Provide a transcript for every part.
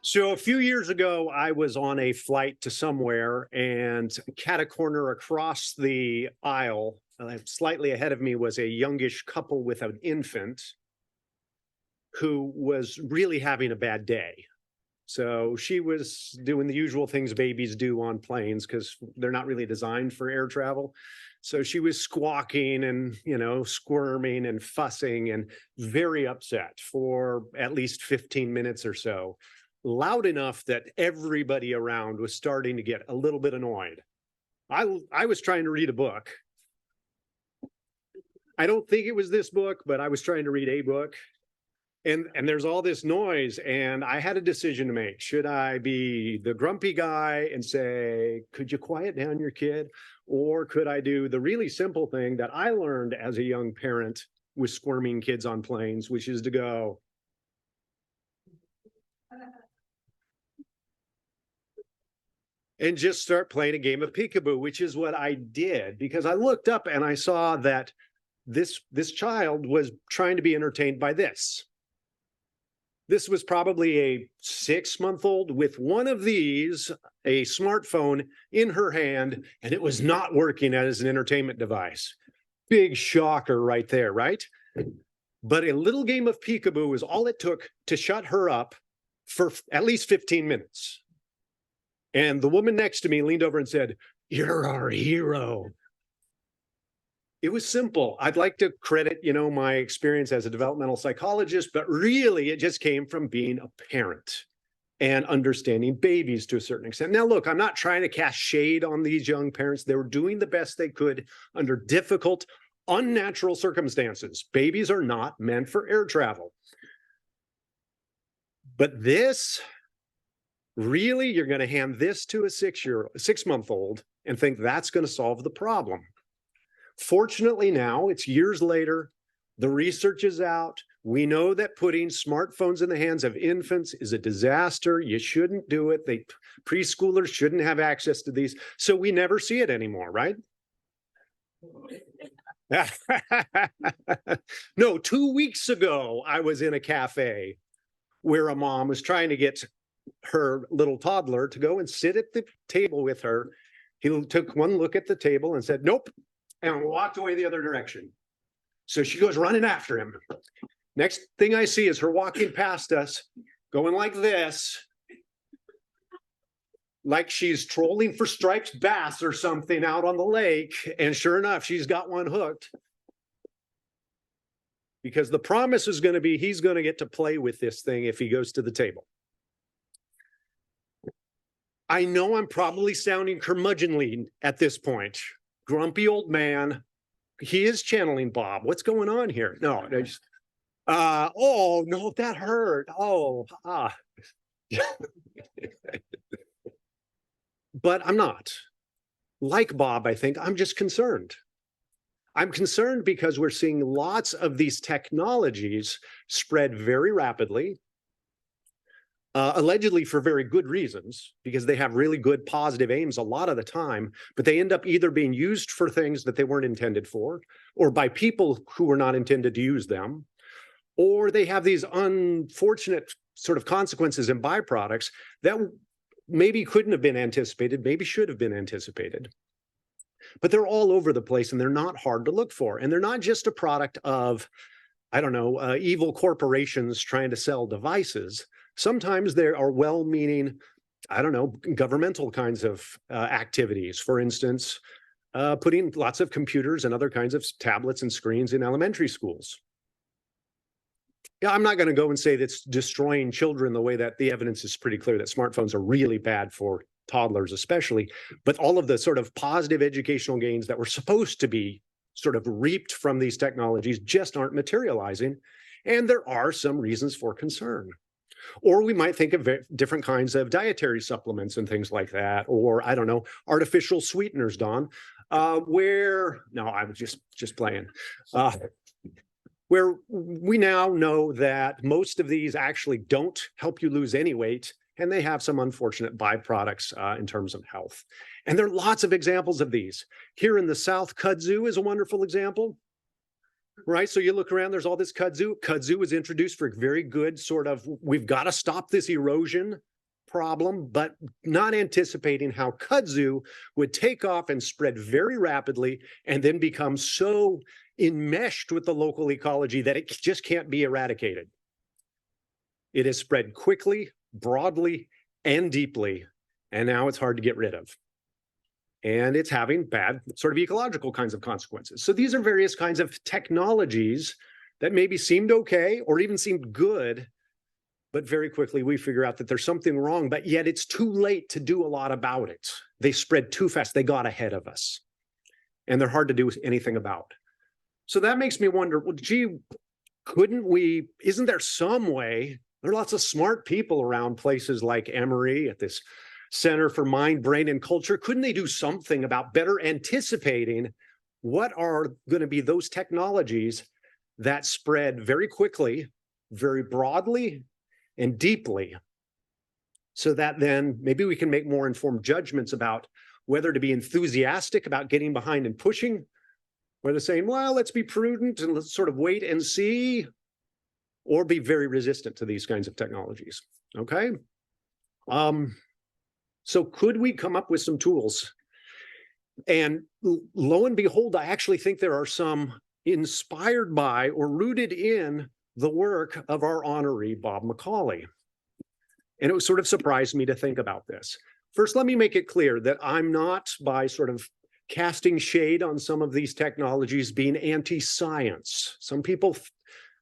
So a few years ago, I was on a flight to somewhere and cat a corner across the aisle. Slightly ahead of me was a youngish couple with an infant who was really having a bad day. So she was doing the usual things babies do on planes because they're not really designed for air travel. So she was squawking and, squirming and fussing and very upset for at least 15 minutes or so, loud enough that everybody around was starting to get a little bit annoyed. I was trying to read a book. I don't think it was this book, but I was trying to read a book. And there's all this noise, and I had a decision to make. Should I be the grumpy guy and say, could you quiet down your kid? Or could I do the really simple thing that I learned as a young parent with squirming kids on planes, which is to go, and just start playing a game of peekaboo, which is what I did, because I looked up and I saw that this child was trying to be entertained by this. This was probably a 6-month-old with one of these, a smartphone in her hand, and it was not working as an entertainment device. Big shocker right there, right? But a little game of peekaboo was all it took to shut her up for at least 15 minutes. And the woman next to me leaned over and said, "You're our hero." It was simple. I'd like to credit, my experience as a developmental psychologist, but really it just came from being a parent and understanding babies to a certain extent. Now, look, I'm not trying to cast shade on these young parents. They were doing the best they could under difficult, unnatural circumstances. Babies are not meant for air travel. But this, really, you're going to hand this to a 6-month-old and think that's going to solve the problem. Fortunately, now it's years later, the research is out. We know that putting smartphones in the hands of infants is a disaster. You shouldn't do it. Preschoolers shouldn't have access to these. So we never see it anymore, right? No, 2 weeks ago, I was in a cafe where a mom was trying to get her little toddler to go and sit at the table with her. He took one look at the table and said, "Nope," and walked away the other direction. So she goes running after him. Next thing I see is her walking past us, going like this, like she's trolling for striped bass or something out on the lake. And sure enough, she's got one hooked. Because the promise is going to be he's going to get to play with this thing if he goes to the table. I know I'm probably sounding curmudgeonly at this point. Grumpy old man. He is channeling Bob. What's going on here? No, oh no, that hurt. But I'm not. Like Bob, I think I'm just concerned. I'm concerned because we're seeing lots of these technologies spread very rapidly, allegedly for very good reasons, because they have really good positive aims a lot of the time, but they end up either being used for things that they weren't intended for, or by people who were not intended to use them, or they have these unfortunate sort of consequences and byproducts that maybe couldn't have been anticipated, maybe should have been anticipated. But they're all over the place and they're not hard to look for. And they're not just a product of, evil corporations trying to sell devices. Sometimes there are well-meaning, governmental kinds of activities. For instance, putting lots of computers and other kinds of tablets and screens in elementary schools. Yeah, I'm not going to go and say that's destroying children the way that the evidence is pretty clear that smartphones are really bad for toddlers especially, but all of the sort of positive educational gains that were supposed to be sort of reaped from these technologies just aren't materializing. And there are some reasons for concern. Or we might think of different kinds of dietary supplements and things like that, or artificial sweeteners, Don, where I'm just playing. Where we now know that most of these actually don't help you lose any weight, and they have some unfortunate byproducts in terms of health. And there are lots of examples of these. Here in the South, kudzu is a wonderful example. Right. So you look around, there's all this kudzu. Kudzu was introduced for very good sort of, we've got to stop this erosion problem, but not anticipating how kudzu would take off and spread very rapidly and then become so enmeshed with the local ecology that it just can't be eradicated. It has spread quickly, broadly, and deeply, and now it's hard to get rid of. And it's having bad sort of ecological kinds of consequences. So these are various kinds of technologies that maybe seemed okay or even seemed good, but very quickly we figure out that there's something wrong, but yet it's too late to do a lot about it. They spread too fast. They got ahead of us, and they're hard to do anything about. So that makes me wonder, well, gee, isn't there some way? There are lots of smart people around places like Emory at this Center for Mind, Brain, and Culture. Couldn't they do something about better anticipating what are going to be those technologies that spread very quickly, very broadly, and deeply, so that then maybe we can make more informed judgments about whether to be enthusiastic about getting behind and pushing, whether saying, well, let's be prudent and let's sort of wait and see, or be very resistant to these kinds of technologies, okay? So could we come up with some tools? And lo and behold, I actually think there are some inspired by or rooted in the work of our honorary, Bob McCauley. And it was sort of surprised me to think about this. First, let me make it clear that I'm not, by sort of casting shade on some of these technologies, being anti-science. Some people,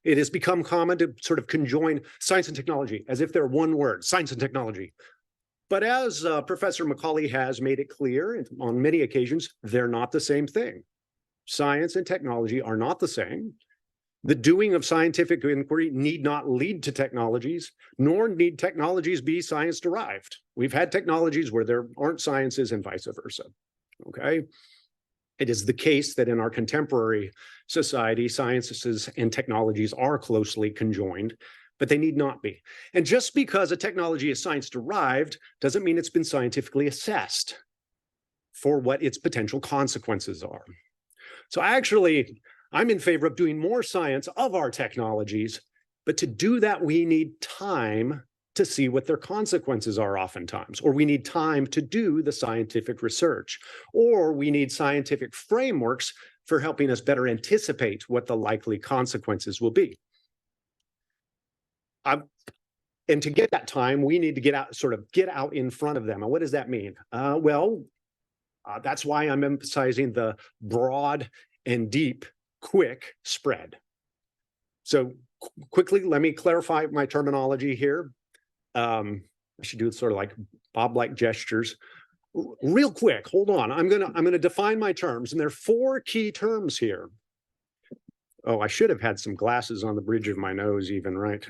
it has become common to sort of conjoin science and technology as if they're one word, science and technology. But as Professor McCauley has made it clear on many occasions, they're not the same thing. Science and technology are not the same. The doing of scientific inquiry need not lead to technologies, nor need technologies be science-derived. We've had technologies where there aren't sciences and vice versa, okay? It is the case that in our contemporary society, sciences and technologies are closely conjoined, but they need not be. And just because a technology is science-derived doesn't mean it's been scientifically assessed for what its potential consequences are. So I'm in favor of doing more science of our technologies, but to do that, we need time to see what their consequences are oftentimes, or we need time to do the scientific research, or we need scientific frameworks for helping us better anticipate what the likely consequences will be. And to get that time, we need to get out in front of them. And what does that mean? That's why I'm emphasizing the broad and deep, quick spread. So quickly, let me clarify my terminology here. I should do sort of like Bob-like gestures. Real quick, hold on. I'm gonna define my terms, and there are 4 key terms here. Oh, I should have had some glasses on the bridge of my nose even, right?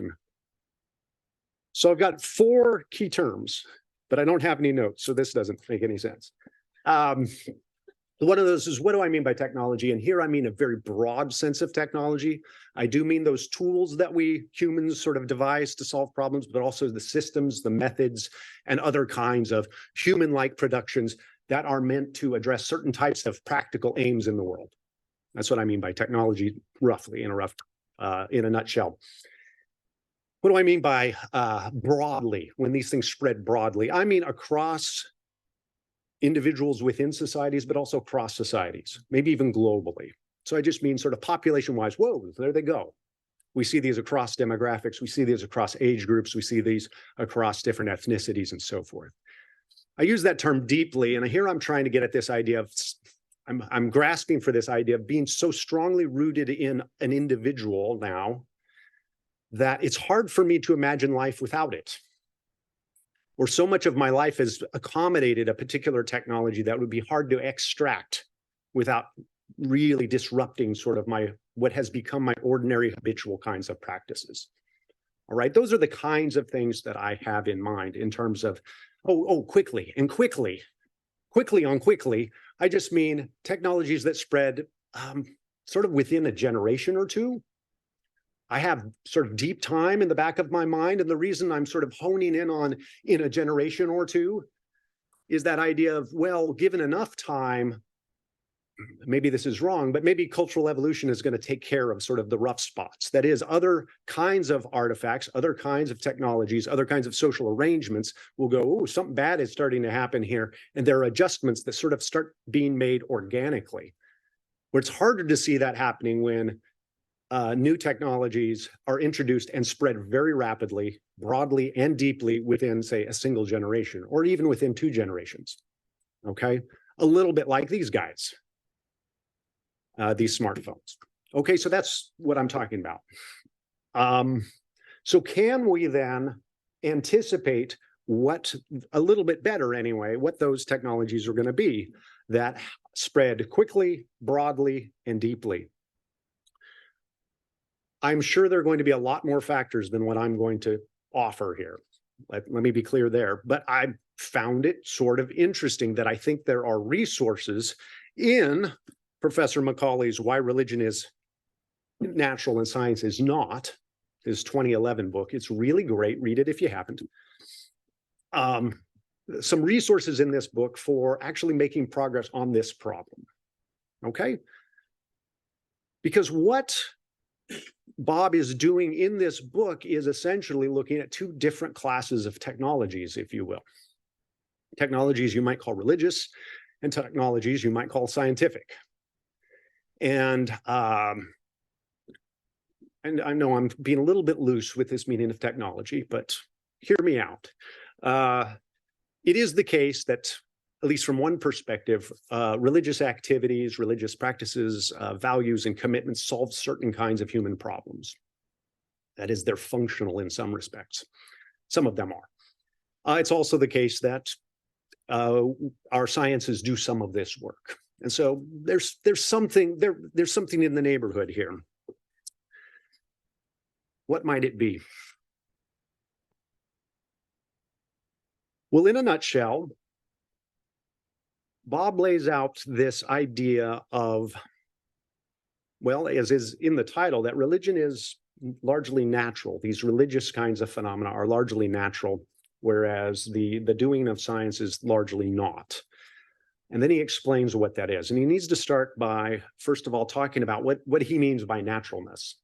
So I've got 4 key terms, but I don't have any notes, so this doesn't make any sense. One of those is, what do I mean by technology? And here I mean a very broad sense of technology. I do mean those tools that we humans sort of devise to solve problems, but also the systems, the methods, and other kinds of human-like productions that are meant to address certain types of practical aims in the world. That's what I mean by technology, roughly, in a nutshell. What do I mean by broadly, when these things spread broadly? I mean across individuals within societies, but also across societies, maybe even globally. So I just mean sort of population-wise, whoa, there they go. We see these across demographics, we see these across age groups, we see these across different ethnicities and so forth. I use that term deeply, and here I'm trying to get at this idea of, I'm grasping for this idea of being so strongly rooted in an individual now that it's hard for me to imagine life without it. Or so much of my life has accommodated a particular technology that would be hard to extract without really disrupting sort of what has become my ordinary habitual kinds of practices. All right, those are the kinds of things that I have in mind in terms of, quickly. I just mean technologies that spread sort of within a generation or two. I have sort of deep time in the back of my mind, and the reason I'm sort of honing in on in a generation or two is that idea of, well, given enough time, maybe this is wrong, but maybe cultural evolution is going to take care of sort of the rough spots. That is, other kinds of artifacts, other kinds of technologies, other kinds of social arrangements will go, oh, something bad is starting to happen here. And there are adjustments that sort of start being made organically. Where it's harder to see that happening when new technologies are introduced and spread very rapidly, broadly, and deeply within, say, a single generation, or even within 2 generations. Okay, a little bit like these guys. These smartphones. Okay, so that's what I'm talking about. So can we then anticipate what, a little bit better anyway, what those technologies are going to be that spread quickly, broadly, and deeply? I'm sure there are going to be a lot more factors than what I'm going to offer here. Let me be clear there. But I found it sort of interesting that I think there are resources in Professor McCauley's Why Religion is Natural and Science is Not, his 2011 book. It's really great. Read it if you haven't. Some resources in this book for actually making progress on this problem. Okay? Because what Bob is doing in this book is essentially looking at 2 different classes of technologies, if you will. Technologies you might call religious, and technologies you might call scientific. And I know I'm being a little bit loose with this meaning of technology, but hear me out. It is the case that, at least from one perspective, religious activities, religious practices, values, and commitments solve certain kinds of human problems. That is, they're functional in some respects. Some of them are. It's also the case that our sciences do some of this work. And so there's something in the neighborhood here. What might it be? Well, in a nutshell, Bob lays out this idea of, well, as is in the title, that religion is largely natural. These religious kinds of phenomena are largely natural, whereas the doing of science is largely not. And then he explains what that is. And he needs to start by, first of all, talking about what he means by naturalness.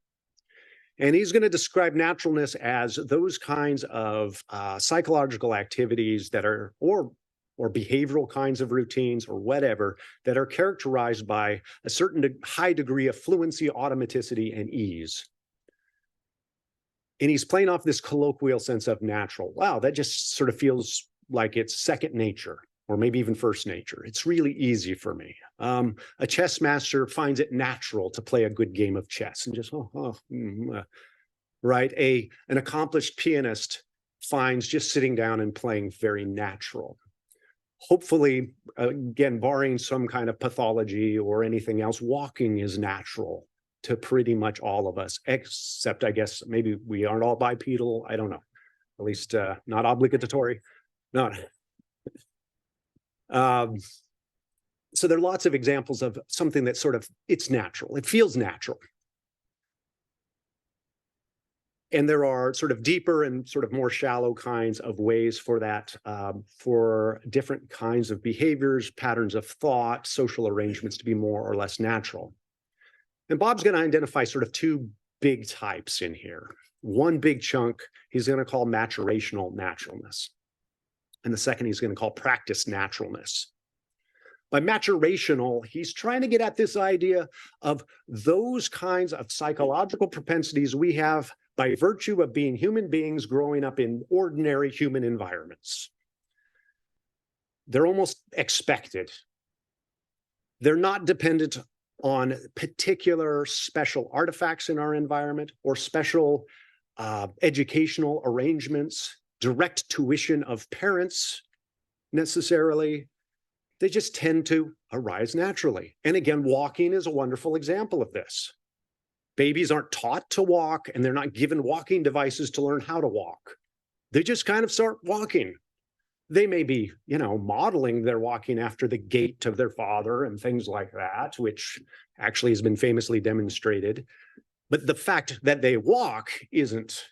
And he's going to describe naturalness as those kinds of psychological activities that are, or behavioral kinds of routines or whatever, that are characterized by a certain high degree of fluency, automaticity, and ease. And he's playing off this colloquial sense of natural. Wow, that just sort of feels like it's second nature, or maybe even first nature. It's really easy for me. A chess master finds it natural to play a good game of chess and just, right? An accomplished pianist finds just sitting down and playing very natural. Hopefully, again, barring some kind of pathology or anything else, walking is natural to pretty much all of us, except I guess maybe we aren't all bipedal. I don't know, at least not obligatory. No. So there are lots of examples of something that sort of, it's natural. It feels natural. And there are sort of deeper and sort of more shallow kinds of ways for that, for different kinds of behaviors, patterns of thought, social arrangements to be more or less natural. And Bob's going to identify sort of 2 big types in here. One big chunk he's going to call maturational naturalness. And the second he's going to call practice naturalness. By maturational, he's trying to get at this idea of those kinds of psychological propensities we have by virtue of being human beings growing up in ordinary human environments. They're almost expected. They're not dependent on particular special artifacts in our environment or special educational arrangements, direct tuition of parents necessarily. They just tend to arise naturally. And again, walking is a wonderful example of this. Babies aren't taught to walk, and they're not given walking devices to learn how to walk. They just kind of start walking. They may be, modeling their walking after the gait of their father and things like that, which actually has been famously demonstrated. But the fact that they walk isn't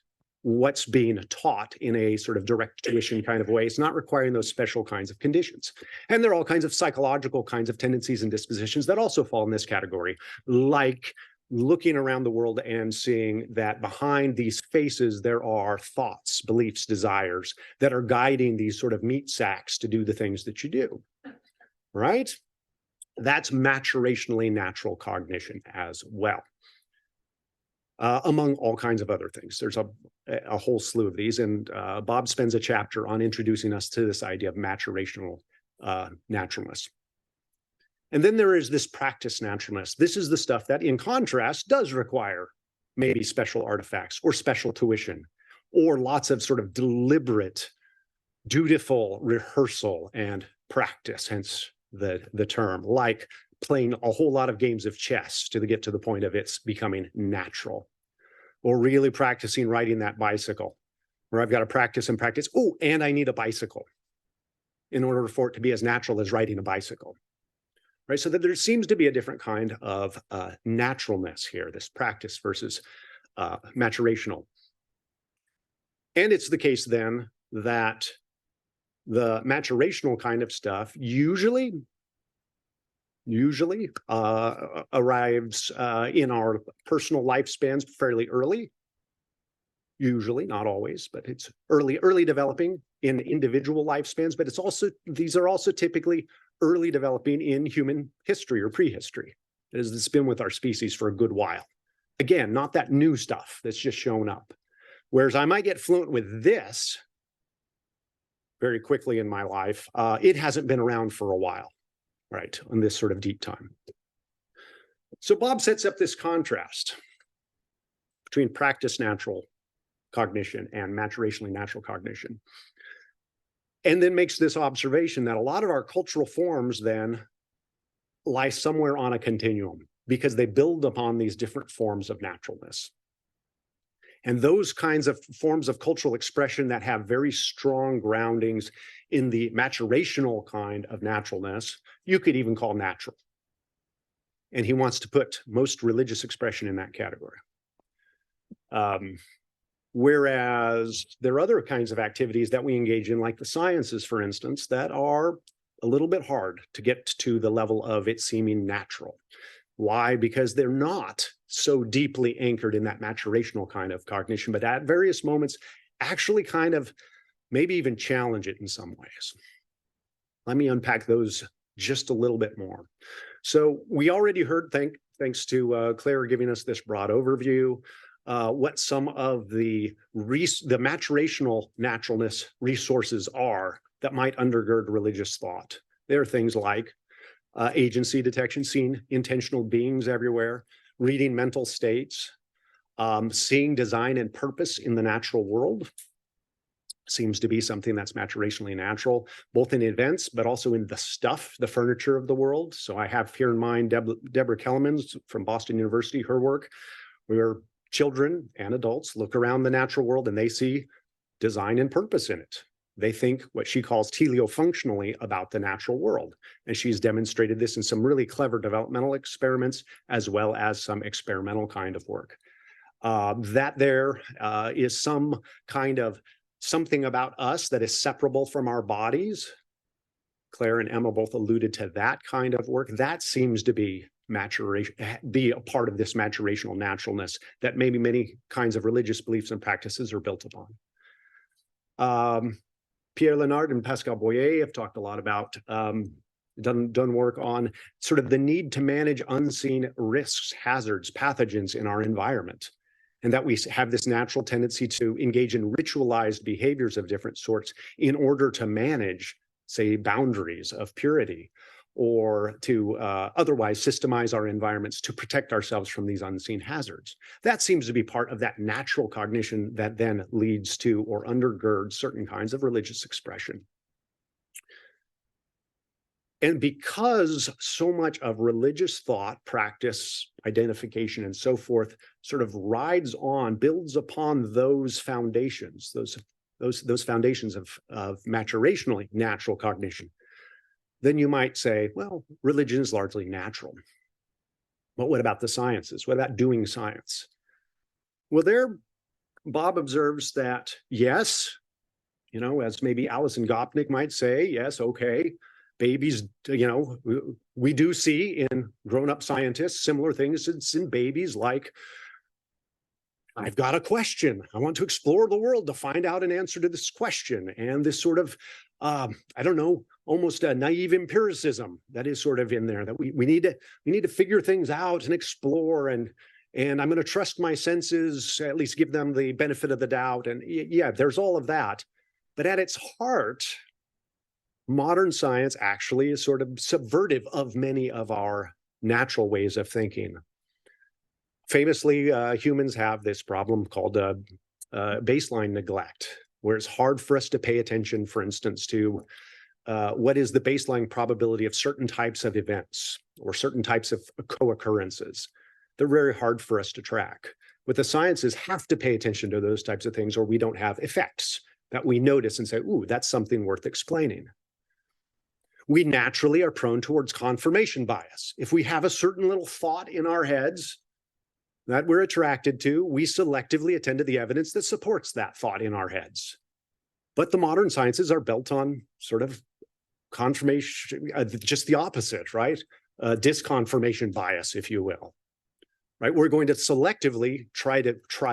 what's being taught in a sort of direct tuition kind of way. It's not requiring those special kinds of conditions. And there are all kinds of psychological kinds of tendencies and dispositions that also fall in this category, like looking around the world and seeing that behind these faces, there are thoughts, beliefs, desires that are guiding these sort of meat sacks to do the things that you do, right? That's maturationally natural cognition as well. Among all kinds of other things. There's a whole slew of these, and Bob spends a chapter on introducing us to this idea of maturational naturalness. And then there is this practice naturalness. This is the stuff that, in contrast, does require maybe special artifacts or special tuition or lots of sort of deliberate, dutiful rehearsal and practice, hence the term, like playing a whole lot of games of chess to get to the point of it's becoming natural, or really practicing riding that bicycle, where I've got to practice and practice. Oh, and I need a bicycle in order for it to be as natural as riding a bicycle, right? So that there seems to be a different kind of naturalness here, this practice versus maturational. And it's the case then that the maturational kind of stuff usually arrives in our personal lifespans fairly early. Usually, not always, but it's early developing in individual lifespans, but these are also typically early developing in human history or prehistory. It's been with our species for a good while. Again, not that new stuff that's just shown up. Whereas I might get fluent with this very quickly in my life, it hasn't been around for a while, right, on this sort of deep time. So Bob sets up this contrast between practice natural cognition and maturationally natural cognition, and then makes this observation that a lot of our cultural forms then lie somewhere on a continuum because they build upon these different forms of naturalness. And those kinds of forms of cultural expression that have very strong groundings in the maturational kind of naturalness, you could even call natural. And he wants to put most religious expression in that category. Whereas there are other kinds of activities that we engage in, like the sciences, for instance, that are a little bit hard to get to the level of it seeming natural. Why? Because they're not so deeply anchored in that maturational kind of cognition, but at various moments actually kind of maybe even challenge it in some ways. Let me unpack those just a little bit more. So we already heard, thanks to Claire giving us this broad overview, what some of the maturational naturalness resources are that might undergird religious thought. There are things like agency detection, seeing intentional beings everywhere, reading mental states, seeing design and purpose in the natural world seems to be something that's maturationally natural, both in events, but also in the stuff, the furniture of the world. So I have here in mind Deborah Kellerman's from Boston University, her work, where children and adults look around the natural world and they see design and purpose in it. They think what she calls teleofunctionally about the natural world. And she's demonstrated this in some really clever developmental experiments, as well as some experimental kind of work. That there is some kind of something about us that is separable from our bodies. Claire and Emma both alluded to that kind of work. That seems to be a part of this maturational naturalness that maybe many kinds of religious beliefs and practices are built upon. Pierre Léonard and Pascal Boyer have talked a lot about, done work on sort of the need to manage unseen risks, hazards, pathogens in our environment, and that we have this natural tendency to engage in ritualized behaviors of different sorts in order to manage, say, boundaries of purity, or to otherwise systemize our environments to protect ourselves from these unseen hazards. That seems to be part of that natural cognition that then leads to or undergirds certain kinds of religious expression. And because so much of religious thought, practice, identification, and so forth sort of builds upon those foundations, those foundations of maturationally natural cognition, then you might say, well, religion is largely natural. But what about the sciences? What about doing science? Well, there Bob observes that, yes, as maybe Alison Gopnik might say, yes, okay, babies, we do see in grown-up scientists similar things as in babies, like, I've got a question. I want to explore the world to find out an answer to this question. And this sort of, I don't know, almost a naive empiricism that is sort of in there, that we need to figure things out and explore, and I'm going to trust my senses, at least give them the benefit of the doubt. And yeah, there's all of that. But at its heart, modern science actually is sort of subvertive of many of our natural ways of thinking. Famously, humans have this problem called baseline neglect, where it's hard for us to pay attention, for instance, to what is the baseline probability of certain types of events or certain types of co-occurrences. They're very hard for us to track. But the sciences have to pay attention to those types of things, or we don't have effects that we notice and say, ooh, that's something worth explaining. We naturally are prone towards confirmation bias. If we have a certain little thought in our heads that we're attracted to, we selectively attend to the evidence that supports that thought in our heads. But the modern sciences are built on sort of confirmation, just the opposite, right? Disconfirmation bias, if you will. Right? We're going to selectively try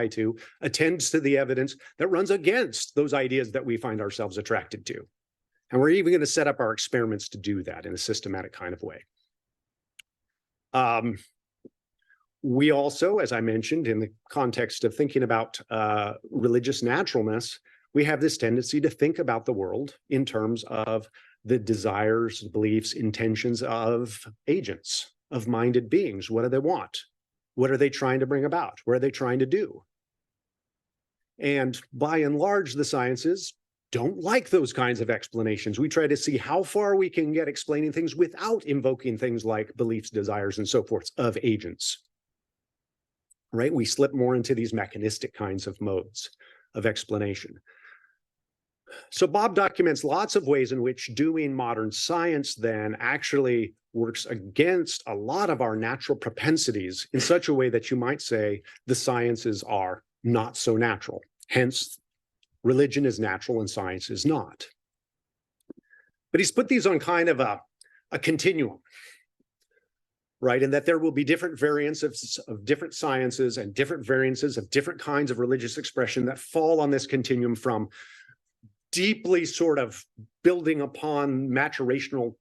to attend to the evidence that runs against those ideas that we find ourselves attracted to. And we're even going to set up our experiments to do that in a systematic kind of way. We also, as I mentioned, in the context of thinking about religious naturalness, we have this tendency to think about the world in terms of the desires, beliefs, intentions of agents, of minded beings. What do they want? What are they trying to bring about? What are they trying to do? And by and large, the sciences don't like those kinds of explanations. We try to see how far we can get explaining things without invoking things like beliefs, desires, and so forth of agents. Right? We slip more into these mechanistic kinds of modes of explanation. So Bob documents lots of ways in which doing modern science then actually works against a lot of our natural propensities in such a way that you might say the sciences are not so natural. Hence, religion is natural and science is not. But he's put these on kind of a continuum, right? And that there will be different variants of different sciences and different variances of different kinds of religious expression that fall on this continuum, from deeply sort of building upon maturational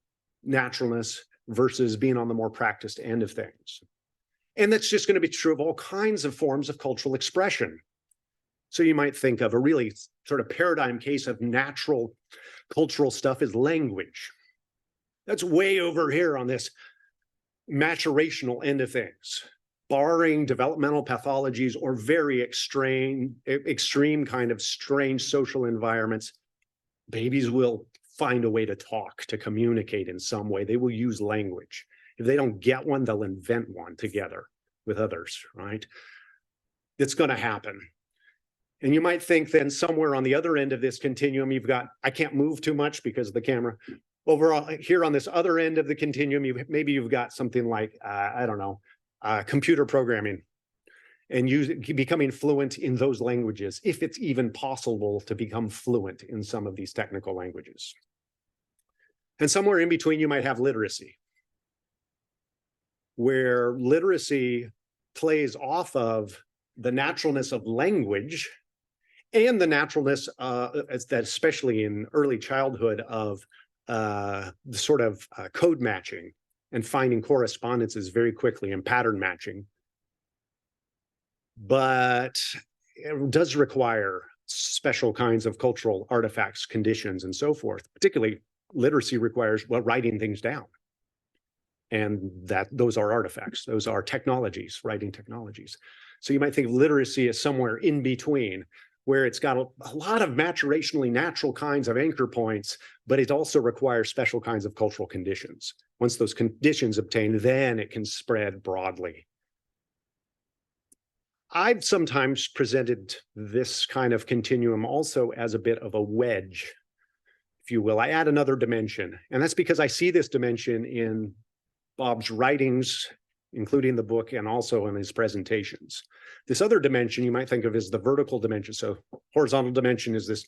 naturalness versus being on the more practiced end of things. And that's just going to be true of all kinds of forms of cultural expression. So you might think of a really sort of paradigm case of natural cultural stuff is language. That's way over here on this maturational end of things. Barring developmental pathologies or very extreme kind of strange social environments, babies will find a way to talk, to communicate in some way. They will use language. If they don't get one, they'll invent one together with others, right? It's going to happen. And you might think then somewhere on the other end of this continuum, you've got, I can't move too much because of the camera. Overall, here on this other end of the continuum, maybe you've got something like, I don't know, computer programming, and becoming fluent in those languages, if it's even possible to become fluent in some of these technical languages. And somewhere in between, you might have literacy, where literacy plays off of the naturalness of language and the naturalness, especially in early childhood, of the sort of code matching and finding correspondences very quickly and pattern matching. But it does require special kinds of cultural artifacts, conditions, and so forth. Particularly, literacy requires, well, writing things down. And those are artifacts. Those are technologies, writing technologies. So you might think of literacy as somewhere in between, where it's got a lot of maturationally natural kinds of anchor points, but it also requires special kinds of cultural conditions. Once those conditions obtain, then it can spread broadly. I've sometimes presented this kind of continuum also as a bit of a wedge, if you will. I add another dimension, and that's because I see this dimension in Bob's writings including the book and also in his presentations. This other dimension you might think of as the vertical dimension. So horizontal dimension is this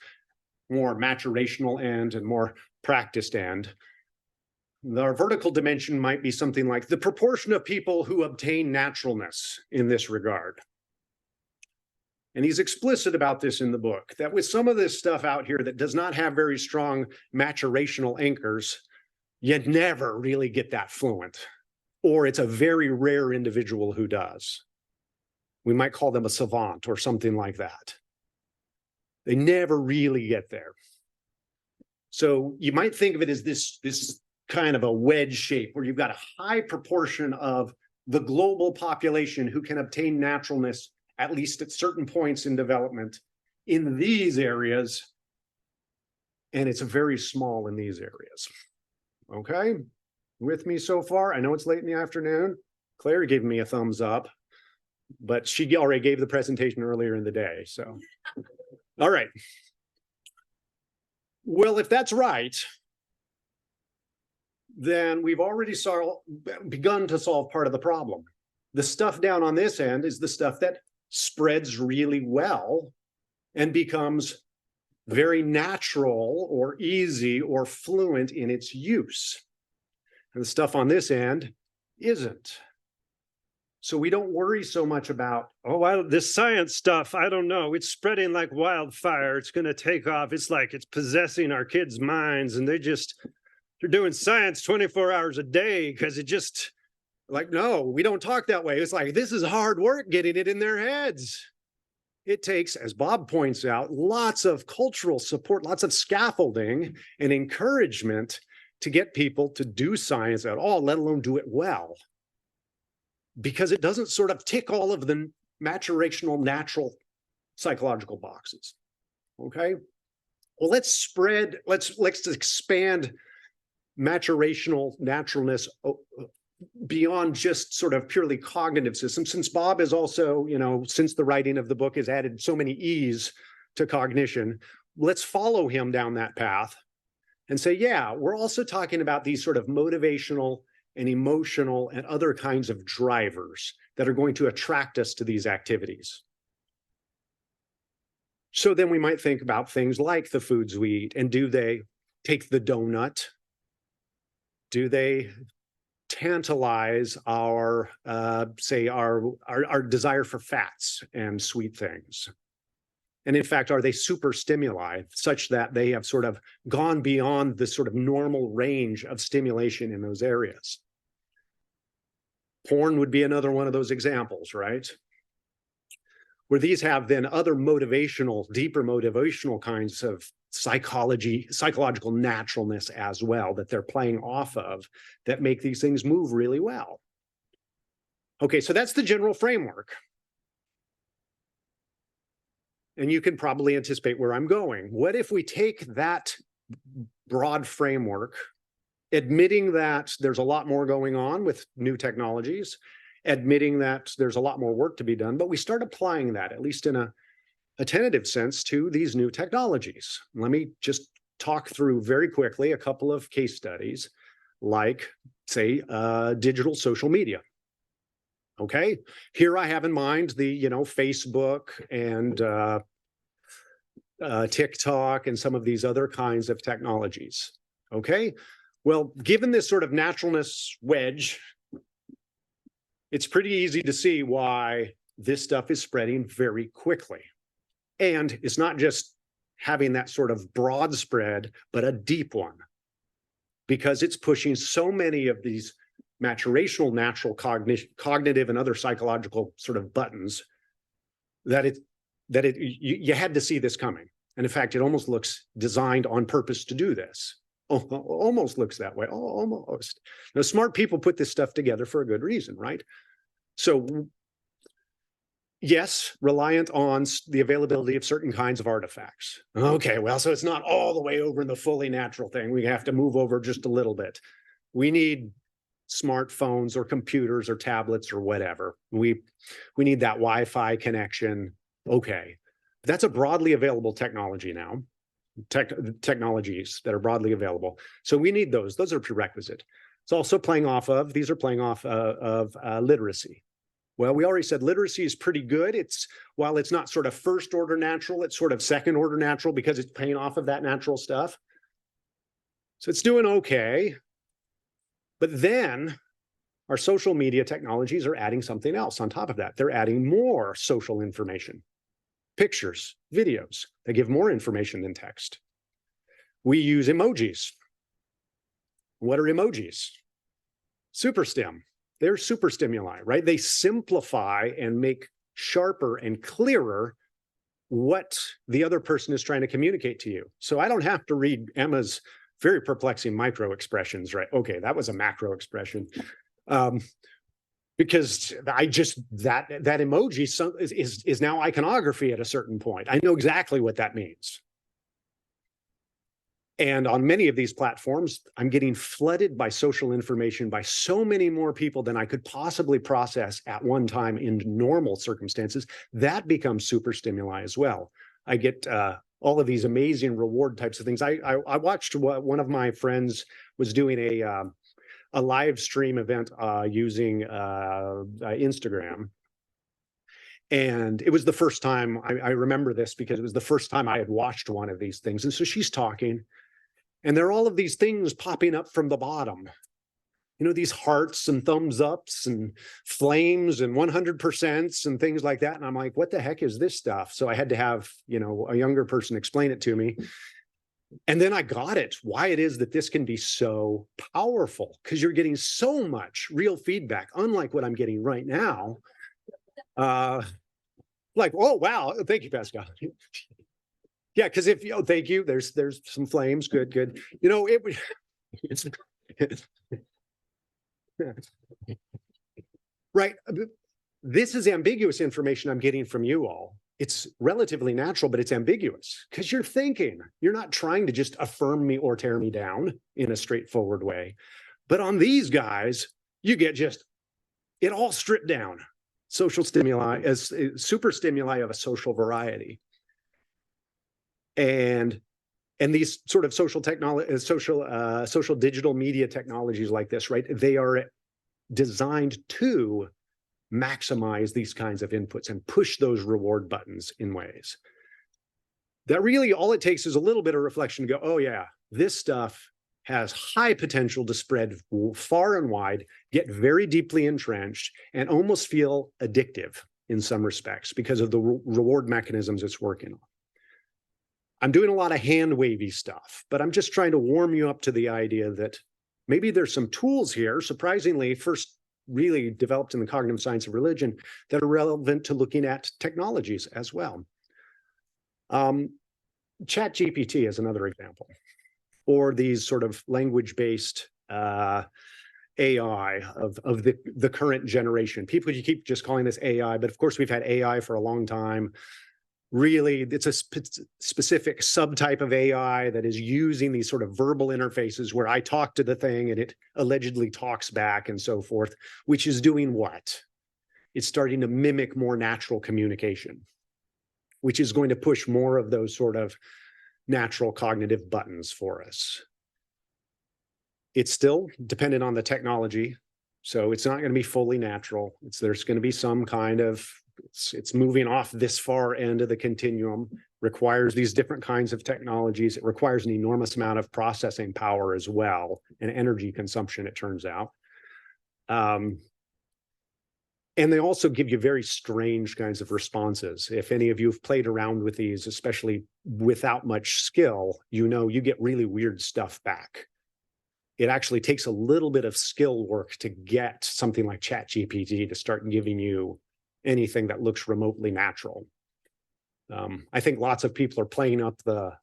more maturational end and more practiced end. The vertical dimension might be something like the proportion of people who obtain naturalness in this regard. And he's explicit about this in the book, that with some of this stuff out here that does not have very strong maturational anchors, you never really get that fluent, or it's a very rare individual who does. We might call them a savant or something like that. They never really get there. So you might think of it as this kind of a wedge shape where you've got a high proportion of the global population who can obtain naturalness, at least at certain points in development, in these areas, and it's very small in these areas. Okay, with me so far? I know it's late in the afternoon. Claire gave me a thumbs up, but she already gave the presentation earlier in the day, so. All right. Well, if that's right, then we've already begun to solve part of the problem. The stuff down on this end is the stuff that spreads really well and becomes very natural or easy or fluent in its use. And the stuff on this end isn't. So we don't worry so much about, oh, well, this science stuff, I don't know, it's spreading like wildfire, it's going to take off, it's like it's possessing our kids' minds, and they're doing science 24 hours a day because it just, like, no, we don't talk that way. It's like, this is hard work getting it in their heads. It takes, as Bob points out, lots of cultural support, lots of scaffolding and encouragement to get people to do science at all, let alone do it well. Because it doesn't sort of tick all of the maturational, natural psychological boxes. Okay? Well, let's expand maturational naturalness beyond just sort of purely cognitive systems. Since Bob is also, since the writing of the book has added so many E's to cognition, let's follow him down that path and say, yeah, we're also talking about these sort of motivational and emotional and other kinds of drivers that are going to attract us to these activities. So then we might think about things like the foods we eat, and do they take the donut? Do they tantalize our, say, our desire for fats and sweet things? And in fact, are they super stimuli such that they have sort of gone beyond the sort of normal range of stimulation in those areas? Porn would be another one of those examples, right? Where these have then other motivational, deeper motivational kinds of psychological naturalness as well that they're playing off of that make these things move really well. Okay, so that's the general framework. And you can probably anticipate where I'm going. What if we take that broad framework, admitting that there's a lot more going on with new technologies, admitting that there's a lot more work to be done, but we start applying that, at least in a tentative sense, to these new technologies. Let me just talk through very quickly a couple of case studies, like, say, digital social media. Okay, here I have in mind the, Facebook and TikTok and some of these other kinds of technologies. Okay, well, given this sort of naturalness wedge, it's pretty easy to see why this stuff is spreading very quickly. And it's not just having that sort of broad spread, but a deep one, because it's pushing so many of these maturational, natural cognitive and other psychological sort of buttons that you had to see this coming. And in fact, it almost looks designed on purpose to do this. Almost looks that way, almost. Now, smart people put this stuff together for a good reason, right? So yes, reliant on the availability of certain kinds of artifacts. Okay, well, so it's not all the way over in the fully natural thing. We have to move over just a little bit. We need smartphones or computers or tablets or whatever. We need that Wi-Fi connection. Okay, that's a broadly available technology now. technologies that are broadly available. So we need those. Those are prerequisite. It's also playing off of, these are playing off of literacy. Well, we already said literacy is pretty good. While it's not sort of first order natural, it's sort of second order natural because it's playing off of that natural stuff. So it's doing okay. But then our social media technologies are adding something else on top of that. They're adding more social information, pictures, videos. They give more information than text. We use emojis. What are emojis? Superstim. They're super stimuli, right? They simplify and make sharper and clearer what the other person is trying to communicate to you. So I don't have to read Emma's very perplexing micro expressions, right? Okay, that was a macro expression. Because I just, that emoji is now iconography at a certain point. I know exactly what that means. And on many of these platforms, I'm getting flooded by social information by so many more people than I could possibly process at one time in normal circumstances. That becomes super stimuli as well. I get all of these amazing reward types of things. I watched what one of my friends was doing a live stream event using Instagram. And it was the first time, I remember this because it was the first time I had watched one of these things. And so she's talking, and there are all of these things popping up from the bottom. You know, these hearts and thumbs ups and flames and 100% and things like that. And I'm like, what the heck is this stuff? So I had to have, you know, a younger person explain it to me. And then I got it, why it is that this can be so powerful, because you're getting so much real feedback, unlike what I'm getting right now. Like, oh, wow, thank you, Pascal. Yeah, because if, oh, thank you, there's some flames, good. You know, right, this is ambiguous information I'm getting from you all. It's relatively natural, but it's ambiguous because you're thinking. You're not trying to just affirm me or tear me down in a straightforward way. But on these guys, you get just it all stripped down. Social stimuli as super stimuli of a social variety. And these sort of social technology, social digital media technologies like this, right? They are designed to maximize these kinds of inputs and push those reward buttons in ways that really all it takes is a little bit of reflection to go, oh yeah, this stuff has high potential to spread far and wide, get very deeply entrenched, and almost feel addictive in some respects because of the reward mechanisms it's working on. I'm doing a lot of hand wavy stuff, but I'm just trying to warm you up to the idea that maybe there's some tools here, surprisingly, first really developed in the cognitive science of religion, that are relevant to looking at technologies as well. ChatGPT is another example, or these sort of language-based AI of the current generation. People, you keep just calling this AI, but of course we've had AI for a long time. Really, it's a specific subtype of AI that is using these sort of verbal interfaces where I talk to the thing and it allegedly talks back and so forth, which is doing what? It's starting to mimic more natural communication, which is going to push more of those sort of natural cognitive buttons for us. It's still dependent on the technology, so it's not going to be fully natural. There's going to be some kind of it's moving off this far end of the continuum, requires these different kinds of technologies. It requires an enormous amount of processing power as well, and energy consumption, it turns out. And they also give you very strange kinds of responses. If any of you have played around with these, especially without much skill, you know you get really weird stuff back. It actually takes a little bit of skill work to get something like ChatGPT to start giving you anything that looks remotely natural. I think lots of people are playing up so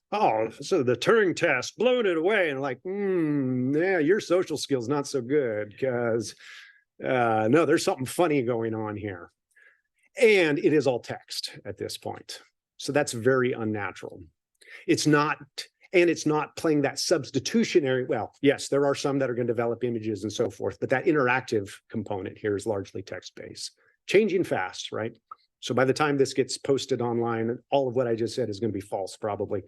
the Turing test, blowing it away, and like, yeah, your social skills not so good because no, there's something funny going on here. And it is all text at this point. So that's very unnatural. It's not playing that substitutionary, well, yes, there are some that are going to develop images and so forth, but that interactive component here is largely text-based. Changing fast, right? So by the time this gets posted online, all of what I just said is going to be false, probably.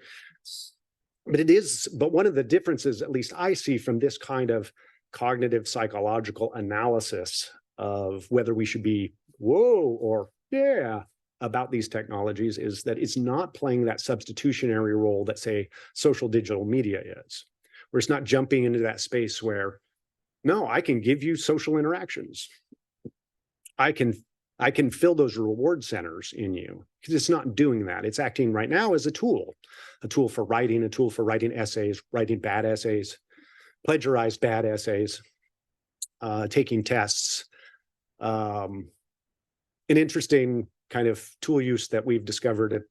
but one of the differences, at least I see from this kind of cognitive psychological analysis of whether we should be whoa or yeah about these technologies, is that it's not playing that substitutionary role that, say, social digital media is, where it's not jumping into that space where, no, I can give you social interactions. I can fill those reward centers in you, because it's not doing that. It's acting right now as a tool for writing, a tool for writing essays, writing bad essays, plagiarized bad essays, taking tests. An interesting kind of tool use that we've discovered at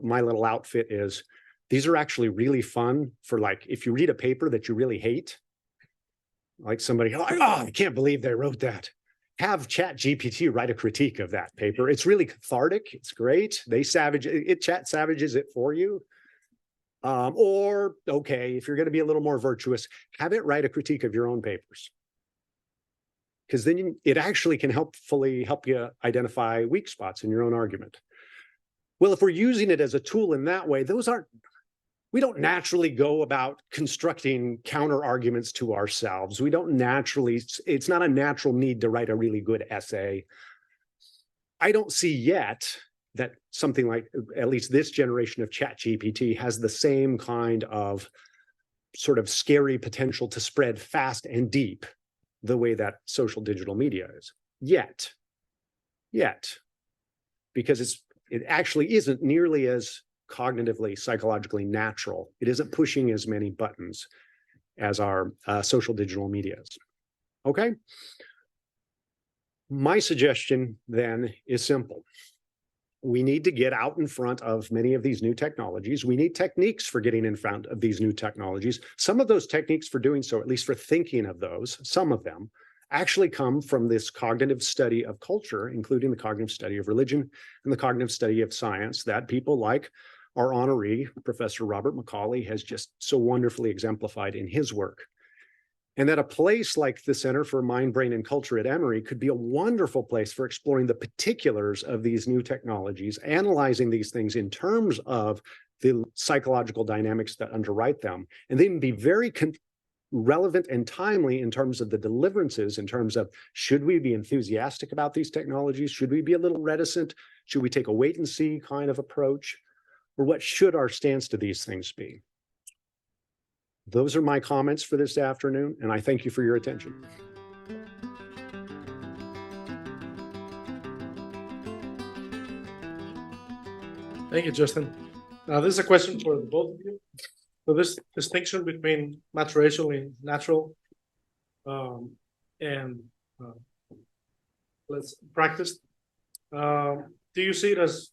my little outfit is these are actually really fun for, like, if you read a paper that you really hate, like somebody, oh, I can't believe they wrote that. Have ChatGPT write a critique of that paper. It's really cathartic. It's great. Chat savages it for you. Or, okay, if you're going to be a little more virtuous, have it write a critique of your own papers. Because then it actually can help you identify weak spots in your own argument. Well, if we're using it as a tool in that way, we don't naturally go about constructing counter arguments to ourselves. It's not a natural need to write a really good essay. I don't see yet that something like, at least this generation of ChatGPT, has the same kind of sort of scary potential to spread fast and deep the way that social digital media is. Yet. Because it actually isn't nearly as cognitively, psychologically natural. It isn't pushing as many buttons as our social digital media is. Okay? My suggestion then is simple. We need to get out in front of many of these new technologies. We need techniques for getting in front of these new technologies. Some of those techniques for doing so, at least for thinking of those, some of them actually come from this cognitive study of culture, including the cognitive study of religion and the cognitive study of science, that people like our honorary, Professor Robert McCauley, has just so wonderfully exemplified in his work. And that a place like the Center for Mind, Brain, and Culture at Emory could be a wonderful place for exploring the particulars of these new technologies, analyzing these things in terms of the psychological dynamics that underwrite them, and then be very relevant and timely in terms of the deliverances, in terms of, should we be enthusiastic about these technologies? Should we be a little reticent? Should we take a wait and see kind of approach? Or what should our stance to these things be? Those are my comments for this afternoon, and I thank you for your attention. Thank you, Justin. Now, this is a question for the both of you. So this distinction between maturationally natural and let's practice. Do you see it as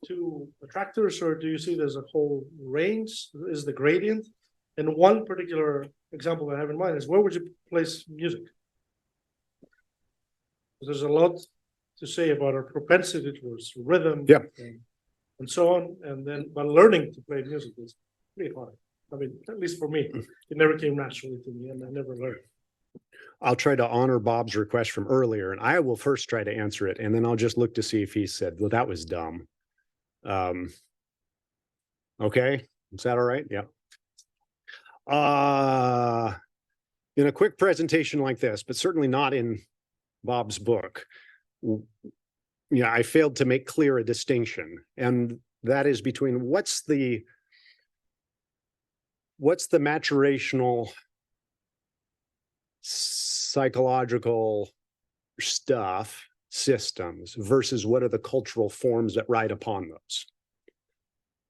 two attractors, or do you see it as a whole range? Is the gradient? And one particular example I have in mind is, where would you place music? There's a lot to say about our propensity towards rhythm, and so on. And then, but learning to play music is pretty hard. I mean, at least for me, it never came naturally to me, and I never learned. I'll try to honor Bob's request from earlier, and I will first try to answer it, and then I'll just look to see if he said, well, that was dumb. Okay, is that all right? Yeah. In a quick presentation like this, but certainly not in Bob's book, I failed to make clear a distinction, and that is between what's the maturational psychological stuff, systems, versus what are the cultural forms that ride upon those.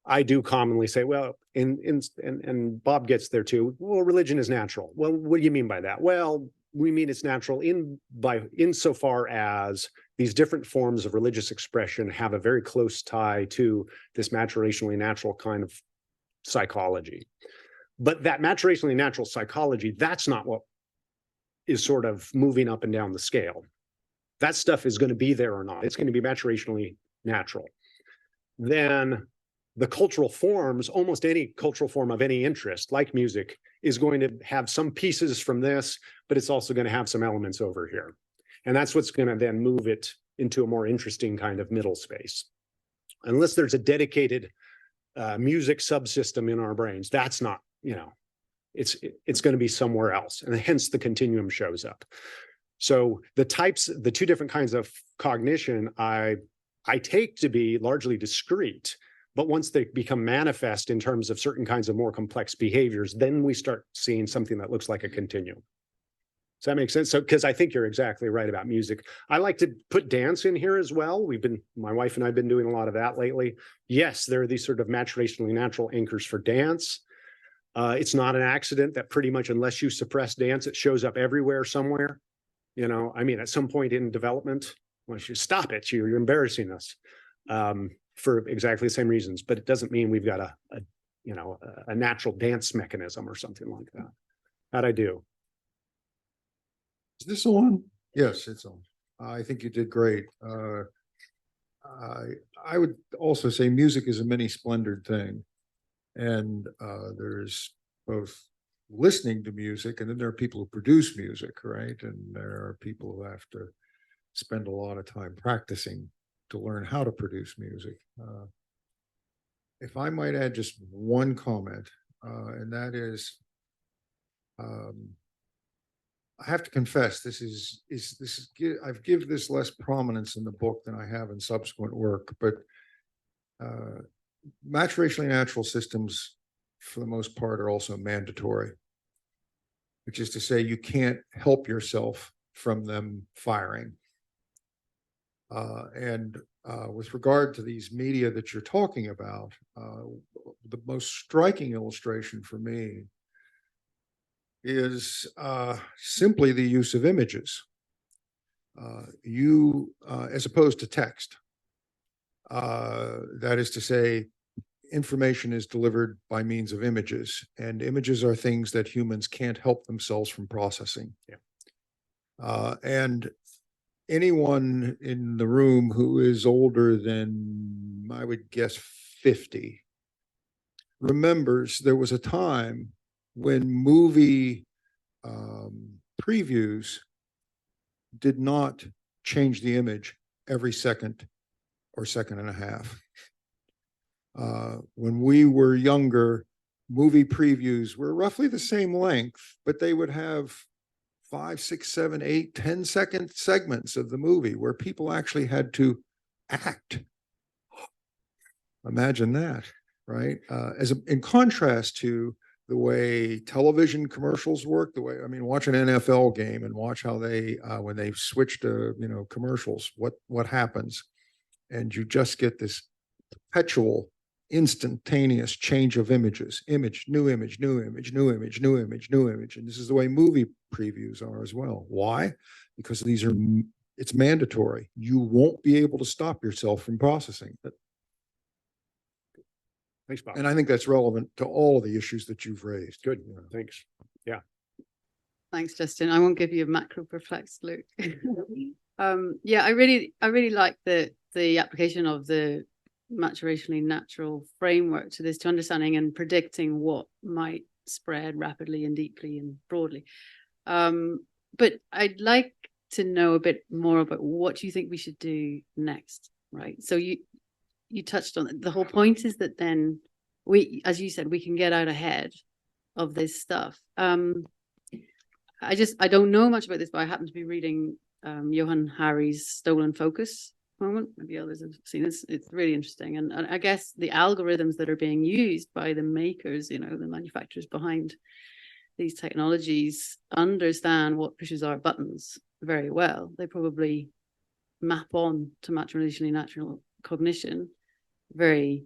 I do commonly say, well, and Bob gets there too, well, religion is natural. Well, what do you mean by that? Well, we mean it's natural insofar as these different forms of religious expression have a very close tie to this maturationally natural kind of psychology. But that maturationally natural psychology, that's not what is sort of moving up and down the scale. That stuff is going to be there or not. It's going to be maturationally natural. Then the cultural forms, almost any cultural form of any interest, like music, is going to have some pieces from this, but it's also going to have some elements over here. And that's what's going to then move it into a more interesting kind of middle space. Unless there's a dedicated music subsystem in our brains. That's not, it's going to be somewhere else. And hence the continuum shows up. So the two different kinds of cognition I take to be largely discrete, but once they become manifest in terms of certain kinds of more complex behaviors, then we start seeing something that looks like a continuum. Does that make sense? So, because I think you're exactly right about music. I like to put dance in here as well. My wife and I have been doing a lot of that lately. Yes, there are these sort of maturationally natural anchors for dance. It's not an accident that pretty much unless you suppress dance, it shows up everywhere somewhere. At some point in development, once you stop it, you're embarrassing us for exactly the same reasons. But it doesn't mean we've got a natural dance mechanism or something like that. How'd I do? Is this on? Yes, it's on. I think you did great. I would also say music is a many splendored thing. And there's both listening to music, and then there are people who produce music, right? And there are people who have to spend a lot of time practicing to learn how to produce music. If I might add just one comment, and that is, I have to confess, I've given this less prominence in the book than I have in subsequent work, but maturationally natural systems, for the most part, are also mandatory, which is to say you can't help yourself from them firing. With regard to these media that you're talking about, the most striking illustration for me is simply the use of images. As opposed to text. That is to say, information is delivered by means of images, and images are things that humans can't help themselves from processing. Yeah. And anyone in the room who is older than, I would guess, 50 remembers there was a time when movie previews did not change the image every second or second and a half. When we were younger, movie previews were roughly the same length, but they would have 5, 6, 7, 8, 10-second segments of the movie where people actually had to act. Imagine that, right? In contrast to the way television commercials work, watch an NFL game and watch how they, when they switch to, commercials, what happens. And you just get this perpetual, instantaneous change of images, new image, new image, new image, new image, new image. And this is the way movie previews are as well. Why? Because it's mandatory. You won't be able to stop yourself from processing it. Thanks, Bob. And I think that's relevant to all of the issues that you've raised. Good. Thanks. Yeah. Thanks, Justin. I won't give you a macro perplexed look. Yeah, I really like the application of the maturationally natural framework to this, to understanding and predicting what might spread rapidly and deeply and broadly. But I'd like to know a bit more about what you think we should do next, right? So you touched on it. The whole point is that then we, as you said, we can get out ahead of this stuff. I don't know much about this, but I happen to be reading Johann Hari's Stolen Focus moment. Maybe others have seen this. It's really interesting. And I guess the algorithms that are being used by the makers, the manufacturers behind these technologies, understand what pushes our buttons very well. They probably map on to maturationally natural cognition very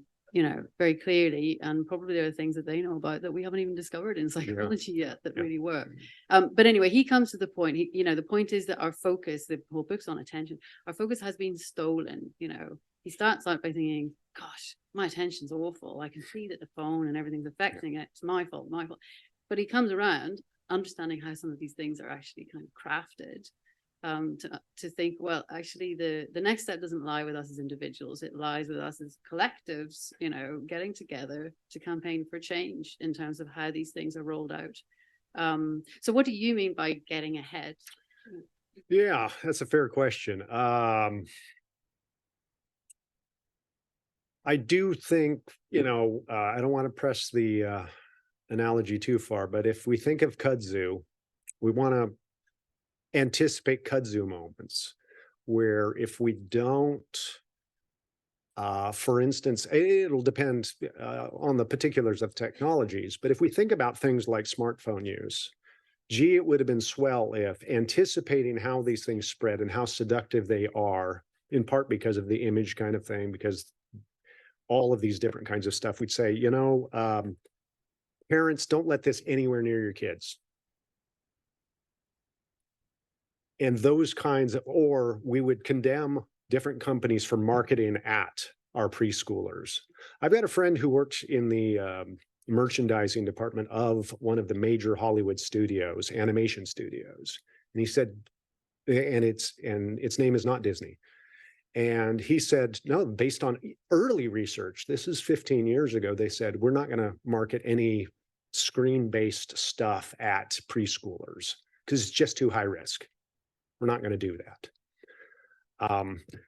clearly, and probably there are things that they know about that we haven't even discovered in psychology yet that really work. But anyway, he comes to the point. The point is that our focus, the whole book's on attention, our focus has been stolen. He starts out by thinking, gosh, my attention's awful. I can see that the phone and everything's affecting it. It's my fault. But he comes around understanding how some of these things are actually kind of crafted. To think, well, actually the next step doesn't lie with us as individuals, it lies with us as collectives, getting together to campaign for change in terms of how these things are rolled out. So what do you mean by getting ahead? Yeah, that's a fair question. I do think, I don't want to press the analogy too far, but if we think of kudzu, we want to anticipate kudzu moments where if we don't, for instance, it'll depend on the particulars of technologies, but if we think about things like smartphone use, gee, it would have been swell if anticipating how these things spread and how seductive they are, in part because of the image kind of thing, because all of these different kinds of stuff, we'd say, parents, don't let this anywhere near your kids. And those kinds of, or we would condemn different companies for marketing at our preschoolers. I've got a friend who works in the merchandising department of one of the major Hollywood studios, animation studios. And he said, and its name is not Disney. And he said, no, based on early research, this is 15 years ago, they said, we're not going to market any screen-based stuff at preschoolers because it's just too high risk. We're not going to do that.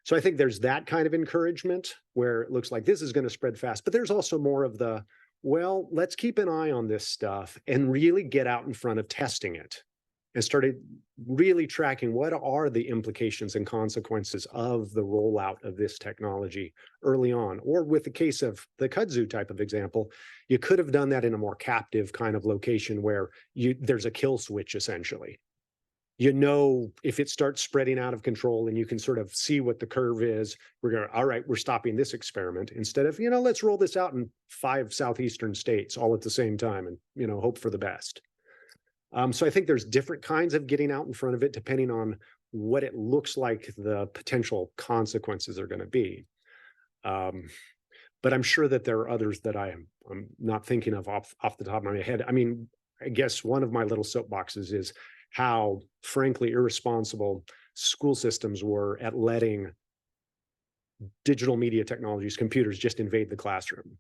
So I think there's that kind of encouragement where it looks like this is going to spread fast, but there's also more of the, well, let's keep an eye on this stuff and really get out in front of testing it and started really tracking what are the implications and consequences of the rollout of this technology early on. Or with the case of the kudzu type of example, you could have done that in a more captive kind of location where there's a kill switch essentially. If it starts spreading out of control and you can sort of see what the curve is, all right, we're stopping this experiment instead of, let's roll this out in 5 southeastern states all at the same time and, hope for the best. So I think there's different kinds of getting out in front of it depending on what it looks like the potential consequences are going to be. But I'm sure that there are others that I'm not thinking of off the top of my head. I mean, I guess one of my little soapboxes is how frankly irresponsible school systems were at letting digital media technologies, computers, just invade the classroom.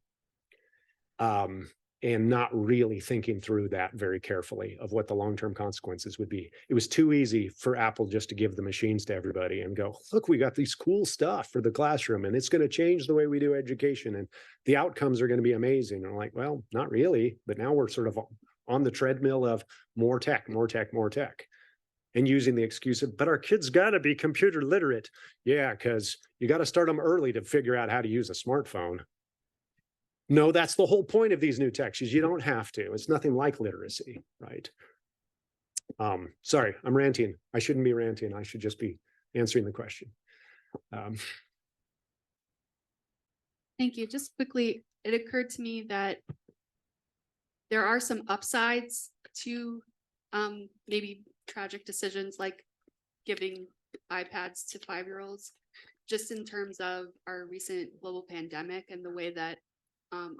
And not really thinking through that very carefully of what the long-term consequences would be. It was too easy for Apple just to give the machines to everybody and go, look, we got these cool stuff for the classroom and it's going to change the way we do education and the outcomes are going to be amazing. And I'm like, well, not really, but now we're sort of on the treadmill of more tech, more tech, more tech. And using the excuse of, but our kids got to be computer literate. Yeah, because you got to start them early to figure out how to use a smartphone. No, that's the whole point of these new techs is you don't have to. It's nothing like literacy, right? Sorry, I'm ranting. I shouldn't be ranting. I should just be answering the question. Thank you. Just quickly, it occurred to me that there are some upsides to maybe tragic decisions like giving iPads to 5-year-olds, just in terms of our recent global pandemic and the way that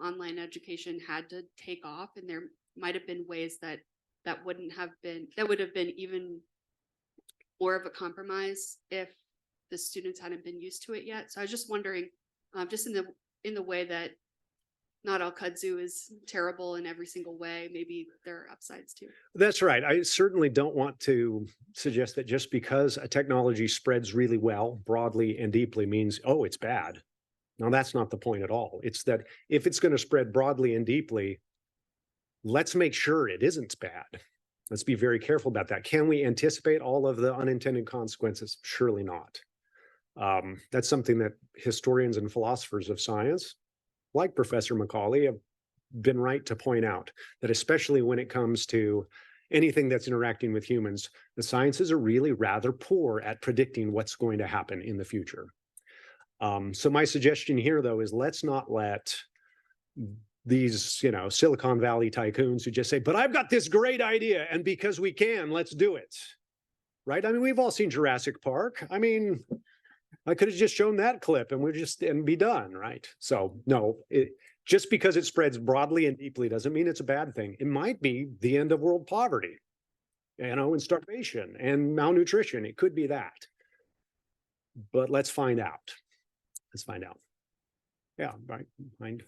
online education had to take off, and there might have been ways that would have been even more of a compromise if the students hadn't been used to it yet. So I was just wondering, just in the way that not all kudzu is terrible in every single way, maybe there are upsides too. That's right. I certainly don't want to suggest that just because a technology spreads really well, broadly and deeply means, oh, it's bad. No, that's not the point at all. It's that if it's going to spread broadly and deeply, let's make sure it isn't bad. Let's be very careful about that. Can we anticipate all of the unintended consequences? Surely not. That's something that historians and philosophers of science, like Professor McCauley, have been right to point out, that especially when it comes to anything that's interacting with humans, the sciences are really rather poor at predicting what's going to happen in the future. So my suggestion here, though, is let's not let these, Silicon Valley tycoons who just say, but I've got this great idea, and because we can, let's do it. Right? I mean, we've all seen Jurassic Park. I mean, I could have just shown that clip and be done, right? So no, just because it spreads broadly and deeply doesn't mean it's a bad thing. It might be the end of world poverty, and starvation and malnutrition. It could be that. But let's find out. Let's find out. Yeah, right. Mind.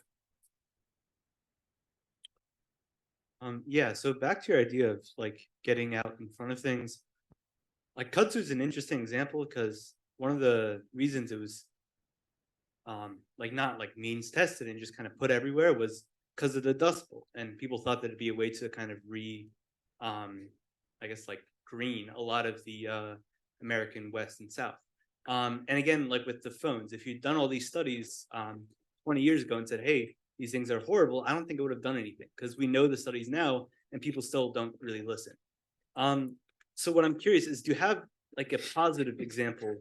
Yeah, so back to your idea of like getting out in front of things. Like kudzu is an interesting example because one of the reasons it was like not like means tested and just kind of put everywhere was because of the Dust Bowl. And people thought that it'd be a way to kind of I guess like green a lot of the American West and South. And again, like with the phones, if you'd done all these studies 20 years ago and said, hey, these things are horrible, I don't think it would have done anything, because we know the studies now and people still don't really listen. So what I'm curious is, do you have like a positive example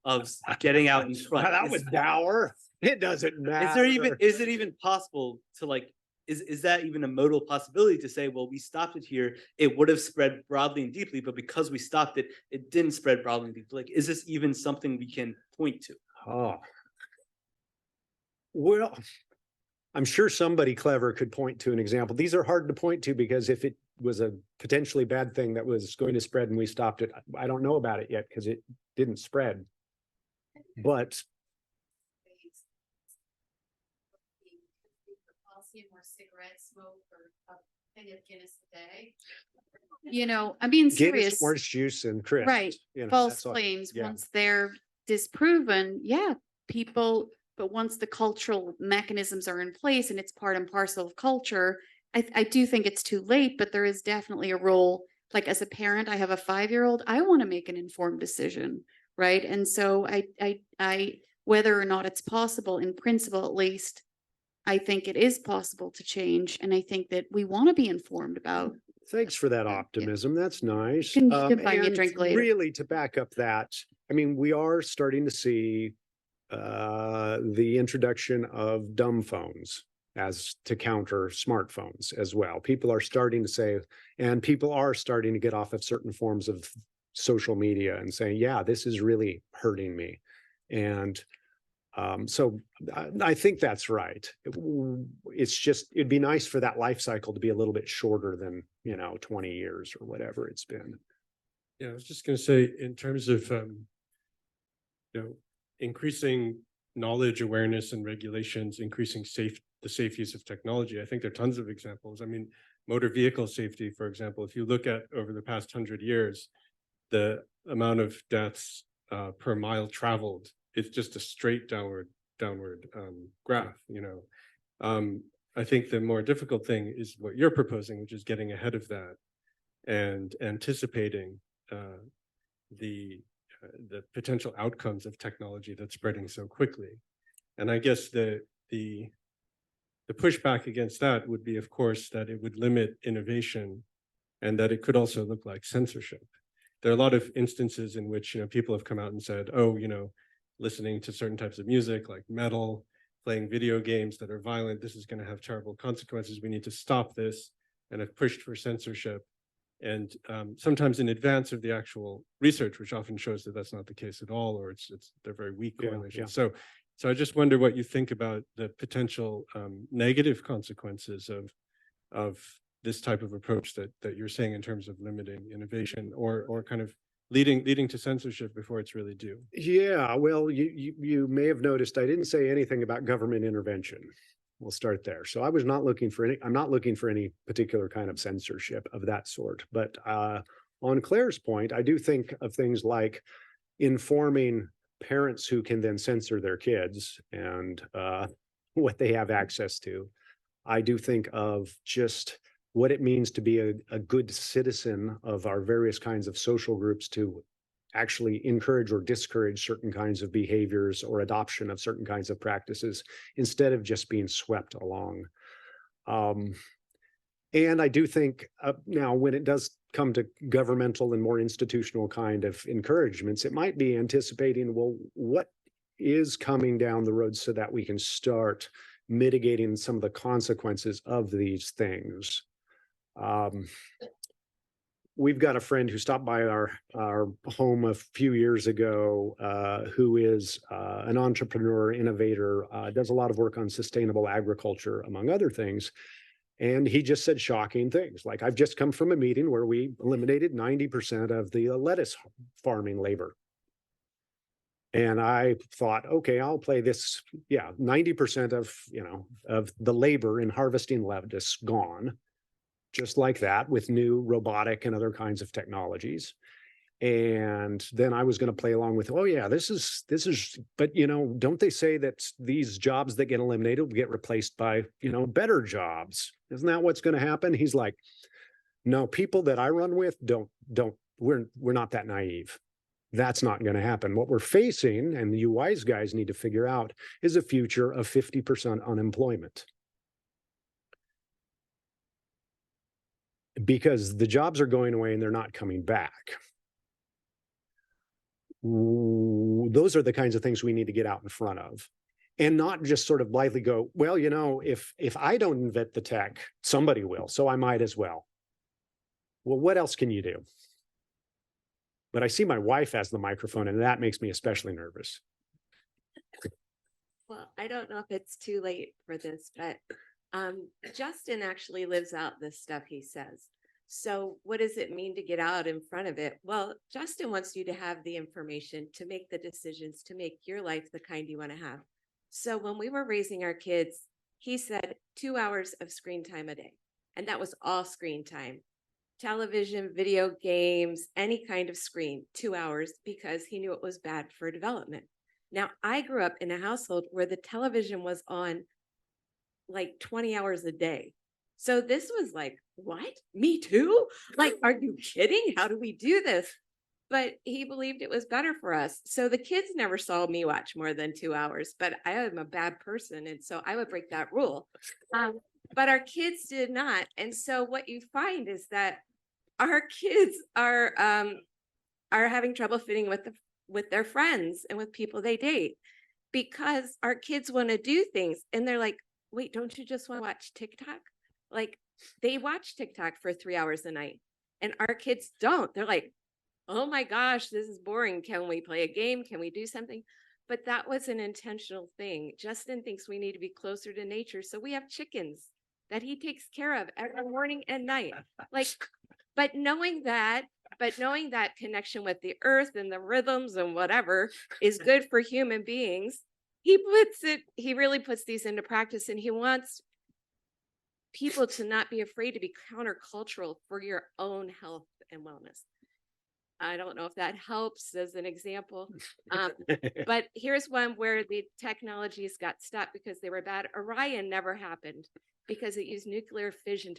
of getting out in front? That was dour. It doesn't matter. Is it even possible to like, is that even a modal possibility to say, well, we stopped it here, it would have spread broadly and deeply, but because we stopped it, it didn't spread broadly and deeply? Like, is this even something we can point to? Oh. Well, I'm sure somebody clever could point to an example. These are hard to point to because if it was a potentially bad thing that was going to spread and we stopped it, I don't know about it yet because it didn't spread. But more cigarette smoke or a thing of Guinness a day. You know, I'm being Guinness, serious. orange juice and crisps. Right. You know, False that's all. claims, yeah. once they're disproven, yeah, people, but once the cultural mechanisms are in place and it's part and parcel of culture, I do think it's too late, but there is definitely a role. Like as a parent, I have a 5-year-old, I want to make an informed decision, right? And so I whether or not it's possible, in principle at least, I think it is possible to change. And I think that we want to be informed about. Thanks for that optimism. That's nice. You can buy me a And drink later. Really, to back up that, I mean, we are starting to see the introduction of dumb phones as to counter smartphones as well. People are starting to say, and people are starting to get off of certain forms of social media and saying, yeah, this is really hurting me. And so I think that's right. It's just, it'd be nice for that life cycle to be a little bit shorter than, 20 years or whatever it's been. Yeah, I was just going to say, in terms of, increasing knowledge, awareness, and regulations, increasing the safe use of technology, I think there are tons of examples. I mean, motor vehicle safety, for example, if you look at over the past 100 years, the amount of deaths per mile traveled, it's just a straight downward graph. I think the more difficult thing is what you're proposing, which is getting ahead of that and anticipating the potential outcomes of technology that's spreading so quickly. And I guess the pushback against that would be, of course, that it would limit innovation and that it could also look like censorship. There are a lot of instances in which people have come out and said, oh, listening to certain types of music like metal, playing video games that are violent, this is going to have terrible consequences. We need to stop this, and have pushed for censorship. And sometimes in advance of the actual research, which often shows that that's not the case at all, or they're very weak correlations. Yeah. So I just wonder what you think about the potential negative consequences of this type of approach that you're saying in terms of limiting innovation or kind of leading to censorship before it's really due. Yeah, well, you may have noticed I didn't say anything about government intervention. We'll start there. So I'm not looking for any particular kind of censorship of that sort. But on Claire's point, I do think of things like informing parents who can then censor their kids and what they have access to. I do think of just what it means to be a good citizen of our various kinds of social groups, to actually encourage or discourage certain kinds of behaviors or adoption of certain kinds of practices instead of just being swept along. And I do think now when it does come to governmental and more institutional kind of encouragements, it might be anticipating, well, what is coming down the road so that we can start mitigating some of the consequences of these things. We've got a friend who stopped by our home a few years ago, who is an entrepreneur, innovator, does a lot of work on sustainable agriculture, among other things. And he just said shocking things like, I've just come from a meeting where we eliminated 90% of the lettuce farming labor. And I thought, okay, I'll play this. Yeah, 90% of the labor in harvesting lettuce gone. Just like that, with new robotic and other kinds of technologies. And then I was going to play along with, oh yeah, this is, but you know, don't they say that these jobs that get eliminated will get replaced by, you know, better jobs? Isn't that what's going to happen? He's like, no, people that I run with we're not that naive. That's not going to happen. What we're facing, and you wise guys need to figure out, is a future of 50% unemployment. Because the jobs are going away and they're not coming back. Those are the kinds of things we need to get out in front of, and not just sort of blithely go, well, you know, if I don't invent the tech, somebody will, so I might as well. Well, what else can you do? But I see my wife has the microphone, and that makes me especially nervous. Well, I don't know if it's too late for this, but Justin actually lives out this stuff he says. So what does it mean to get out in front of it? Well, Justin wants you to have the information to make the decisions, to make your life the kind you want to have. So when we were raising our kids, he said 2 hours of screen time a day. And that was all screen time. Television, video games, any kind of screen, 2 hours, because he knew it was bad for development. Now, I grew up in a household where the television was on like 20 hours a day. So this was like, what? Me too? Like, are you kidding? How do we do this? But he believed it was better for us. So the kids never saw me watch more than 2 hours, but I am a bad person. And so I would break that rule. But our kids did not. And so what you find is that our kids are having trouble fitting with their friends and with people they date, because our kids want to do things. And they're like, wait, don't you just want to watch TikTok? Like, they watch TikTok for 3 hours a night, and our kids don't. They're like, oh my gosh, this is boring. Can we play a game? Can we do something? But that was an intentional thing. Justin thinks we need to be closer to nature. So we have chickens that he takes care of every morning and night. Like, but knowing that connection with the earth and the rhythms and whatever is good for human beings, he really puts these into practice, and he wants people to not be afraid to be countercultural for your own health and wellness. I don't know if that helps as an example, but here's one where the technologies got stopped because they were bad. Orion never happened because it used nuclear fission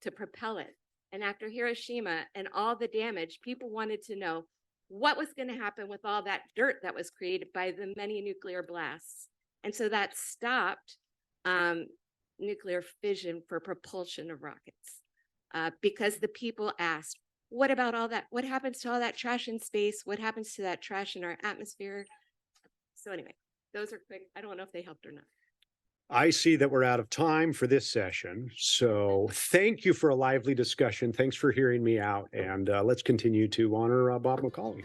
to propel it. And after Hiroshima and all the damage, people wanted to know what was going to happen with all that dirt that was created by the many nuclear blasts. And so that stopped nuclear fission for propulsion of rockets, because the people asked, what about all that? What happens to all that trash in space? What happens to that trash in our atmosphere? So anyway, those are quick. I don't know if they helped or not. I see that we're out of time for this session. So thank you for a lively discussion. Thanks for hearing me out. And let's continue to honor Bob McCauley.